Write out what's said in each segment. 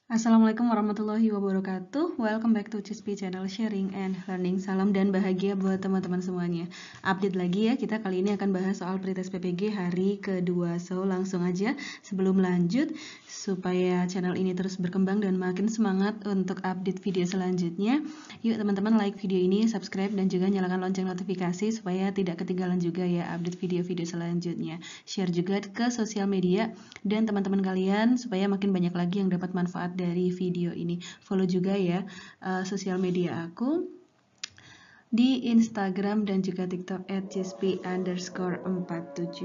Assalamualaikum warahmatullahi wabarakatuh. Welcome back to CISP Channel Sharing and Learning. Salam dan bahagia buat teman-teman semuanya. Update lagi ya, kita kali ini akan bahas soal pretest PPG hari kedua. So, langsung aja sebelum lanjut, supaya channel ini terus berkembang dan makin semangat untuk update video selanjutnya. Yuk teman-teman like video ini, subscribe, dan juga nyalakan lonceng notifikasi supaya tidak ketinggalan juga ya update video-video selanjutnya. Share juga ke sosial media dan teman-teman kalian supaya makin banyak lagi yang dapat manfaat dari video ini. Follow juga ya sosial media aku di Instagram dan juga TikTok @cisp_47.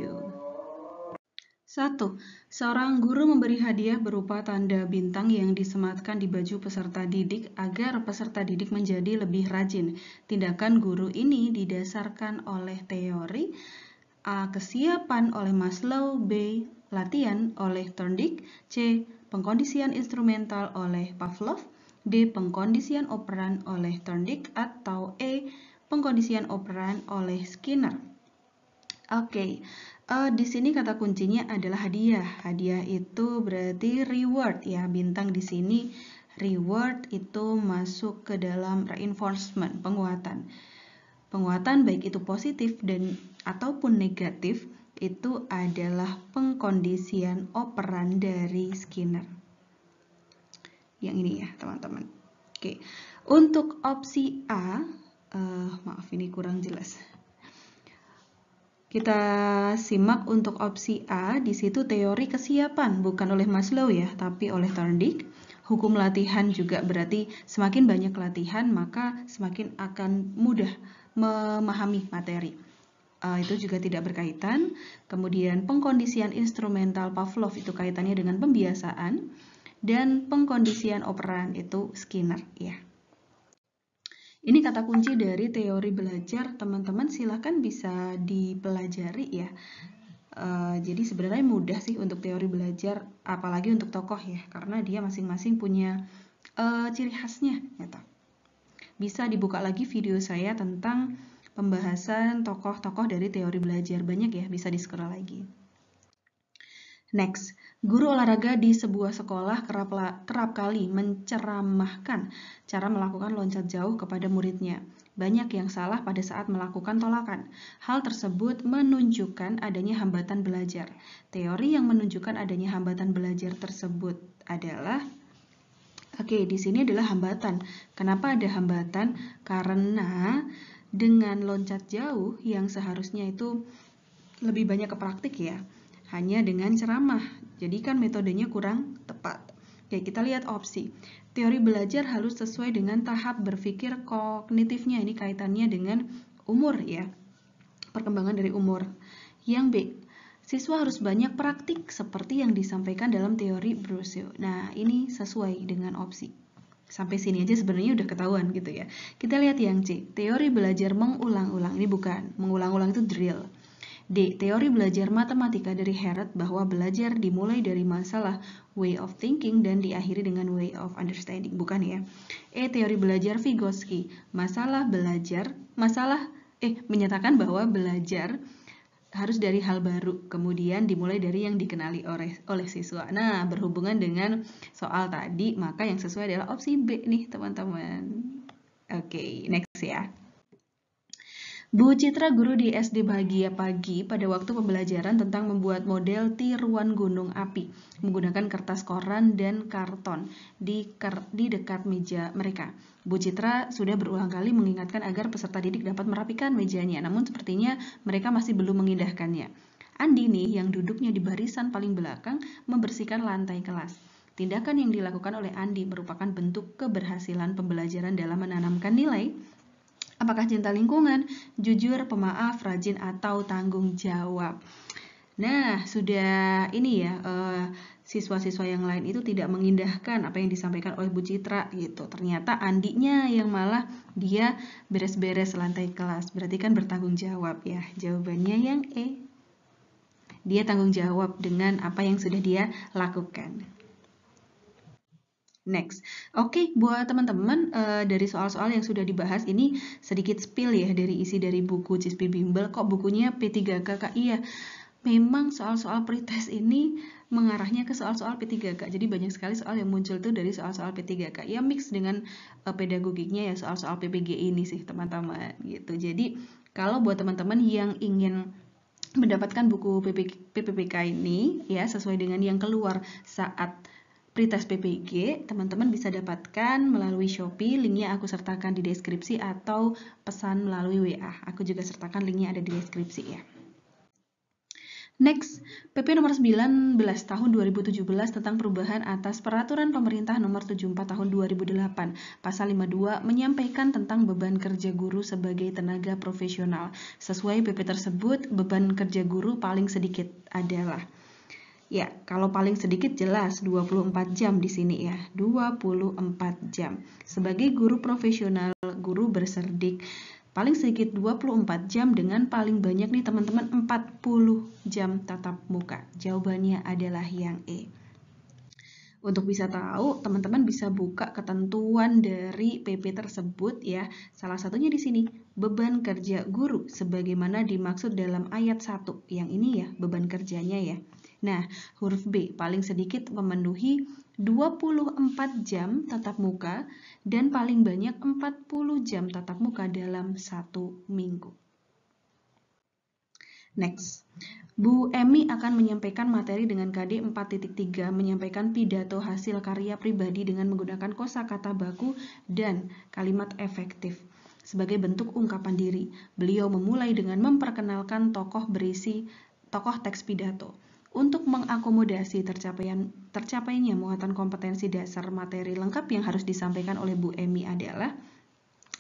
1. Seorang guru memberi hadiah berupa tanda bintang yang disematkan di baju peserta didik agar peserta didik menjadi lebih rajin. Tindakan guru ini didasarkan oleh teori A. Kesiapan oleh Maslow, B. Latihan oleh Thorndike, C. Pengkondisian instrumental oleh Pavlov, D. Pengkondisian operan oleh Thorndike, atau E. Pengkondisian operan oleh Skinner. Oke, di sini kata kuncinya adalah hadiah. Hadiah itu berarti reward ya. Bintang di sini reward itu masuk ke dalam reinforcement, penguatan. Penguatan baik itu positif dan ataupun negatif itu adalah pengkondisian operan dari Skinner. Yang ini ya teman-teman. Oke, untuk opsi A, maaf ini kurang jelas. Kita simak untuk opsi A, di situ teori kesiapan bukan oleh Maslow ya, tapi oleh Thorndike. Hukum latihan juga berarti semakin banyak latihan maka semakin akan mudah memahami materi. Itu juga tidak berkaitan. Kemudian pengkondisian instrumental Pavlov itu kaitannya dengan pembiasaan, dan pengkondisian operan itu Skinner ya. Ini kata kunci dari teori belajar, teman-teman silahkan bisa dipelajari ya. Jadi sebenarnya mudah sih untuk teori belajar, apalagi untuk tokoh ya, karena dia masing-masing punya ciri khasnya gitu. Bisa dibuka lagi video saya tentang pembahasan tokoh-tokoh dari teori belajar, banyak ya, bisa di-scroll lagi. Next, guru olahraga di sebuah sekolah kerap kali menceramahkan cara melakukan loncat jauh kepada muridnya. Banyak yang salah pada saat melakukan tolakan. Hal tersebut menunjukkan adanya hambatan belajar. Teori yang menunjukkan adanya hambatan belajar tersebut adalah di sini adalah hambatan. Kenapa ada hambatan? Karena dengan loncat jauh yang seharusnya itu lebih banyak ke praktik ya, hanya dengan ceramah. Jadi kan metodenya kurang tepat. Oke, kita lihat opsi. Teori belajar harus sesuai dengan tahap berpikir kognitifnya. Ini kaitannya dengan umur ya. Perkembangan dari umur. Yang B, siswa harus banyak praktik seperti yang disampaikan dalam teori Brussels. Nah, ini sesuai dengan opsi. Sampai sini aja sebenarnya udah ketahuan gitu ya. Kita lihat yang C, teori belajar mengulang-ulang. Ini bukan, mengulang-ulang itu drill. D. Teori belajar matematika dari Harrod bahwa belajar dimulai dari masalah way of thinking dan diakhiri dengan way of understanding. Bukan ya. E. Teori belajar Vygotsky menyatakan bahwa belajar harus dari hal baru, kemudian dimulai dari yang dikenali oleh siswa. Nah, berhubungan dengan soal tadi, maka yang sesuai adalah opsi B nih teman-teman. Oke, next ya. Bu Citra, guru di SD Bahagia Pagi, pada waktu pembelajaran tentang membuat model tiruan gunung api menggunakan kertas koran dan karton di dekat meja mereka. Bu Citra sudah berulang kali mengingatkan agar peserta didik dapat merapikan mejanya, namun sepertinya mereka masih belum mengindahkannya. Andi nih, yang duduknya di barisan paling belakang, membersihkan lantai kelas. Tindakan yang dilakukan oleh Andi merupakan bentuk keberhasilan pembelajaran dalam menanamkan nilai. Apakah cinta lingkungan, jujur, pemaaf, rajin, atau tanggung jawab? Nah, sudah ini ya, siswa-siswa yang lain itu tidak mengindahkan apa yang disampaikan oleh Bu Citra gitu. Ternyata Andinya yang malah dia beres-beres lantai kelas. Berarti kan bertanggung jawab ya. Jawabannya yang E. Dia tanggung jawab dengan apa yang sudah dia lakukan. Next, oke, buat teman-teman dari soal-soal yang sudah dibahas ini sedikit spill ya dari isi dari buku CISP Bimbel. Kok bukunya P3K Kak? Iya, memang soal-soal pretest ini mengarahnya ke soal-soal P3K. Jadi banyak sekali soal yang muncul itu dari soal-soal P3K. Ya mix dengan pedagogiknya ya soal-soal PPG ini sih teman-teman gitu. Jadi kalau buat teman-teman yang ingin mendapatkan buku PPPK ini ya sesuai dengan yang keluar saat pretest PPG, teman-teman bisa dapatkan melalui Shopee, linknya aku sertakan di deskripsi atau pesan melalui WA. Aku juga sertakan linknya ada di deskripsi ya. Next, PP nomor 19 tahun 2017 tentang perubahan atas peraturan pemerintah nomor 74 tahun 2008. Pasal 52 menyampaikan tentang beban kerja guru sebagai tenaga profesional. Sesuai PP tersebut, beban kerja guru paling sedikit adalah ya, kalau paling sedikit jelas 24 jam di sini ya, 24 jam. Sebagai guru profesional, guru berserdik paling sedikit 24 jam dengan paling banyak nih teman-teman 40 jam tatap muka. Jawabannya adalah yang E. Untuk bisa tahu, teman-teman bisa buka ketentuan dari PP tersebut ya. Salah satunya di sini, beban kerja guru sebagaimana dimaksud dalam ayat 1. Yang ini ya, beban kerjanya ya. Nah, huruf B paling sedikit memenuhi 24 jam tatap muka dan paling banyak 40 jam tatap muka dalam 1 minggu. Next, Bu Emi akan menyampaikan materi dengan KD 4.3, menyampaikan pidato hasil karya pribadi dengan menggunakan kosakata baku dan kalimat efektif. Sebagai bentuk ungkapan diri, beliau memulai dengan memperkenalkan tokoh teks pidato. Untuk mengakomodasi tercapainya muatan kompetensi dasar materi lengkap yang harus disampaikan oleh Bu Emi adalah,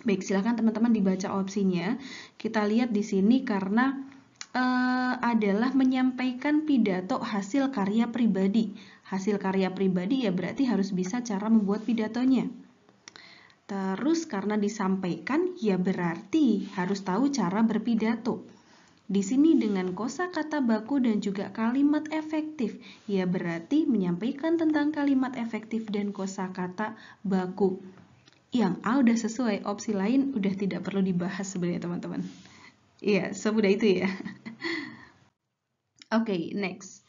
baik silakan teman-teman dibaca opsinya. Kita lihat di sini karena adalah menyampaikan pidato hasil karya pribadi. Hasil karya pribadi ya berarti harus bisa cara membuat pidatonya. Terus karena disampaikan ya berarti harus tahu cara berpidato. Di sini dengan kosakata baku dan juga kalimat efektif, ya berarti menyampaikan tentang kalimat efektif dan kosakata baku. Yang A udah sesuai, opsi lain udah tidak perlu dibahas sebenarnya teman-teman. Iya, semudah itu ya. Oke, next.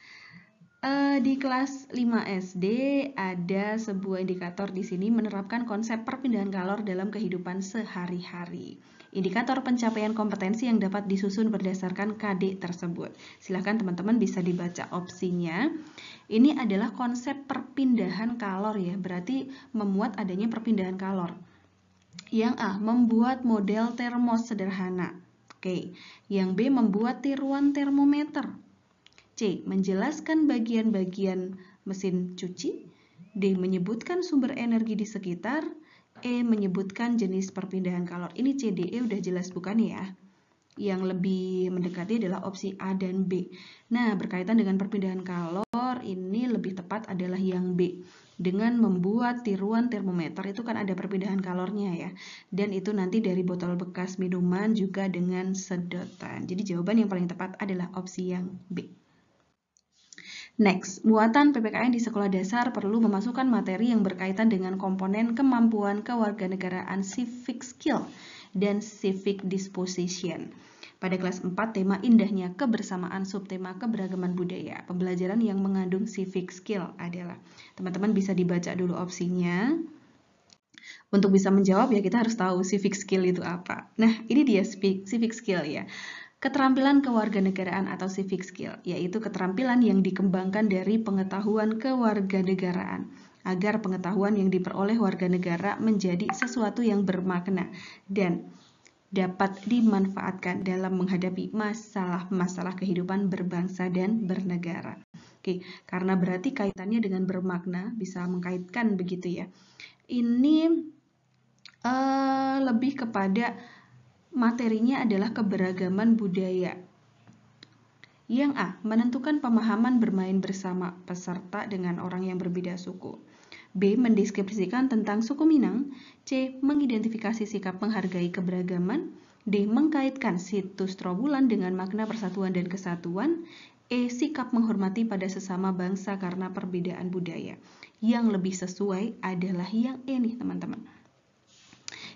Di kelas 5 SD ada sebuah indikator di sini menerapkan konsep perpindahan kalor dalam kehidupan sehari-hari. Indikator pencapaian kompetensi yang dapat disusun berdasarkan KD tersebut. Silahkan teman-teman bisa dibaca opsinya. Ini adalah konsep perpindahan kalor ya, berarti memuat adanya perpindahan kalor. Yang A, membuat model termos sederhana. Oke. Yang B, membuat tiruan termometer. C, menjelaskan bagian-bagian mesin cuci. D, menyebutkan sumber energi di sekitar. E, menyebutkan jenis perpindahan kalor. Ini C, D, E udah jelas bukan ya? Yang lebih mendekati adalah opsi A dan B. Nah, berkaitan dengan perpindahan kalor, ini lebih tepat adalah yang B. Dengan membuat tiruan termometer, itu kan ada perpindahan kalornya ya. Dan itu nanti dari botol bekas minuman juga dengan sedotan. Jadi jawaban yang paling tepat adalah opsi yang B. Next, muatan PPKN di sekolah dasar perlu memasukkan materi yang berkaitan dengan komponen kemampuan kewarganegaraan civic skill dan civic disposition. Pada kelas 4, tema indahnya kebersamaan, subtema keberagaman budaya. Pembelajaran yang mengandung civic skill adalah, teman-teman bisa dibaca dulu opsinya. Untuk bisa menjawab ya kita harus tahu civic skill itu apa. Nah, ini dia civic skill ya. Keterampilan kewarganegaraan atau civic skill, yaitu keterampilan yang dikembangkan dari pengetahuan kewarganegaraan, agar pengetahuan yang diperoleh warga negara menjadi sesuatu yang bermakna dan dapat dimanfaatkan dalam menghadapi masalah-masalah kehidupan berbangsa dan bernegara. Oke, karena berarti kaitannya dengan bermakna, bisa mengkaitkan begitu ya. Ini lebih kepada materinya adalah keberagaman budaya. Yang A, menentukan pemahaman bermain bersama peserta dengan orang yang berbeda suku. B, mendeskripsikan tentang suku Minang. C, mengidentifikasi sikap menghargai keberagaman. D, mengkaitkan situs Trowulan dengan makna persatuan dan kesatuan. E, sikap menghormati pada sesama bangsa karena perbedaan budaya. Yang lebih sesuai adalah yang E nih teman-teman.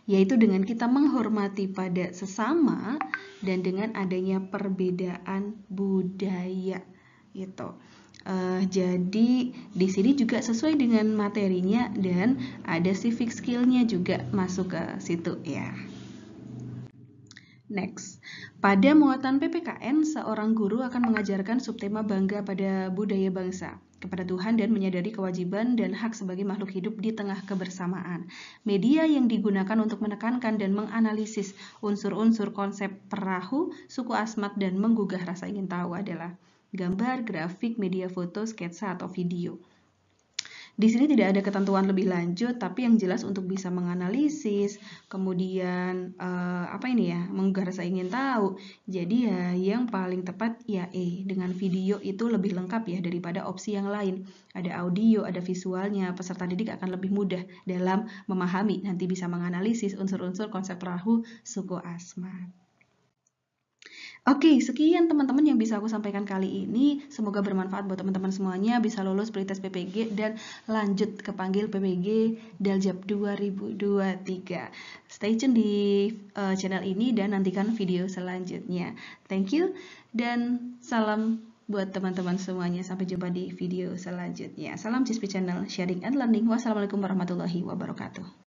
yaitu dengan kita menghormati pada sesama dan dengan adanya perbedaan budaya gitu. Jadi di sini juga sesuai dengan materinya dan ada civic skill-nya juga masuk ke situ ya. Next, pada muatan PPKN, seorang guru akan mengajarkan subtema bangga pada budaya bangsa, kepada Tuhan dan menyadari kewajiban dan hak sebagai makhluk hidup di tengah kebersamaan. Media yang digunakan untuk menekankan dan menganalisis unsur-unsur konsep perahu, suku Asmat, dan menggugah rasa ingin tahu adalah gambar, grafik, media foto, sketsa, atau video. Di sini tidak ada ketentuan lebih lanjut, tapi yang jelas untuk bisa menganalisis, kemudian menggugah rasa ingin tahu. Jadi ya yang paling tepat ya dengan video itu lebih lengkap ya daripada opsi yang lain. Ada audio, ada visualnya, peserta didik akan lebih mudah dalam memahami, nanti bisa menganalisis unsur-unsur konsep perahu suku Asmat. Oke, sekian teman-teman yang bisa aku sampaikan kali ini. Semoga bermanfaat buat teman-teman semuanya, bisa lolos pretest PPG dan lanjut kepanggil PPG Daljab 2023. Stay tune di channel ini dan nantikan video selanjutnya. Thank you dan salam buat teman-teman semuanya. Sampai jumpa di video selanjutnya. Salam CISP Channel, sharing and learning. Wassalamualaikum warahmatullahi wabarakatuh.